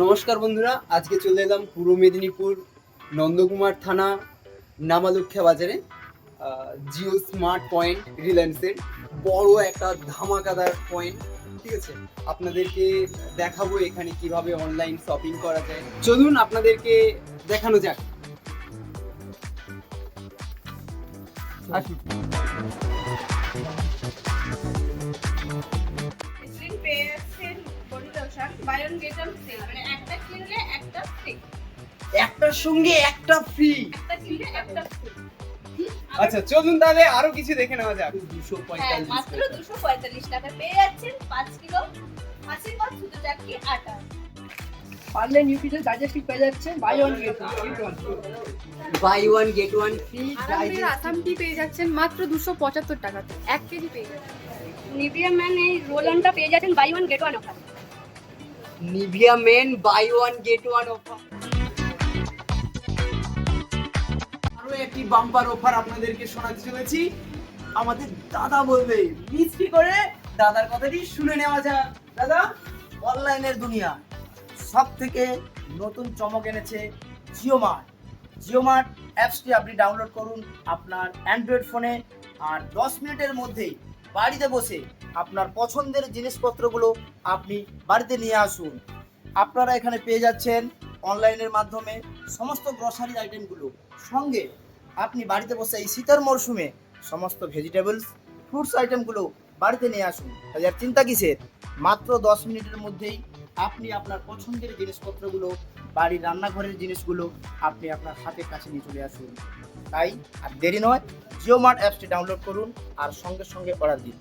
নমস্কার বন্ধুরা, আজকে চলে এলাম পূর্ব মেদিনীপুর নন্দকুমার থানা নামালুক্ষা বাজারে। জিও স্মার্ট পয়েন্ট রিলায়েন্সের বড় একটা ধামাকাদার পয়েন্ট। ঠিক আছে, আপনাদেরকে দেখাবো এখানে কিভাবে অনলাইন শপিং করা যায়। চলুন আপনাদেরকে দেখানো যাক। আসুন। স্ক্রিন পেয়ে যাচ্ছেন body lotion buy one get one free, মানে একটা কিনলে একটা ফ্রি, একটার সঙ্গে একটা ফ্রি। একটা কিনলে একটা ফ্রি। আচ্ছা চলুন তাহলে আরো কিছু দেখে নেওয়া যাক। হ্যাঁ, মাত্র 245 টাকা পেয়ে যাচ্ছেন 5 কিলো মাছের পর শুধু চাকি আটা। পারলে নিউট্রিশন ডাইজেস্টিভ পেয়ে যাচ্ছে buy one get one. Buy one get one free. আরামের আসাম টি পেয়ে যাচ্ছেন মাত্র 275 টাকাতে 1 কেজি পেয়ে যাচ্ছেন। নিভিয়া ম্যান এই রোল অনটা পেয়ে যাচ্ছেন buy one get one offer. Nivea men buy one get one offer. আরো একটি বাম্পার অফার আপনাদেরকে শোনাতে চলেছি। আমাদের দাদা বলবে মিষ্টি করে, দাদার কথাটি শুনে নেওয়া যাক। দাদা, অনলাইনের দুনিয়া সব থেকে নতুন চমক এনেছে জিওমার্ট। জিওমার্ট অ্যাপসটি আপনি ডাউনলোড করুন আপনার অ্যান্ড্রয়েড ফোনে, আর 10 মিনিটের মধ্যেই বাড়িতে বসে আপনার পছন্দের জিনিসপত্রগুলো আপনি বাড়িতে নিয়ে আসুন। আপনারা এখানে পেয়ে যাচ্ছেন অনলাইনের মাধ্যমে সমস্ত গ্রসারি আইটেমগুলো, সঙ্গে আপনি বাড়িতে বসে এই শীতের মরশুমে সমস্ত ভেজিটেবলস ফ্রুটস আইটেমগুলো বাড়িতে নিয়ে আসুন। তাহলে আর চিন্তা কিসের, মাত্র 10 মিনিটের মধ্যেই আপনি আপনার পছন্দের জিনিসপত্রগুলো, বাড়ির রান্নাঘরের জিনিসগুলো আপনি আপনার হাতের কাছে নিয়ে চলে আসুন। তাই আর দেরি নয়, জিওমার্ট অ্যাপসটি ডাউনলোড করুন আর সঙ্গে সঙ্গে অর্ডার দিন।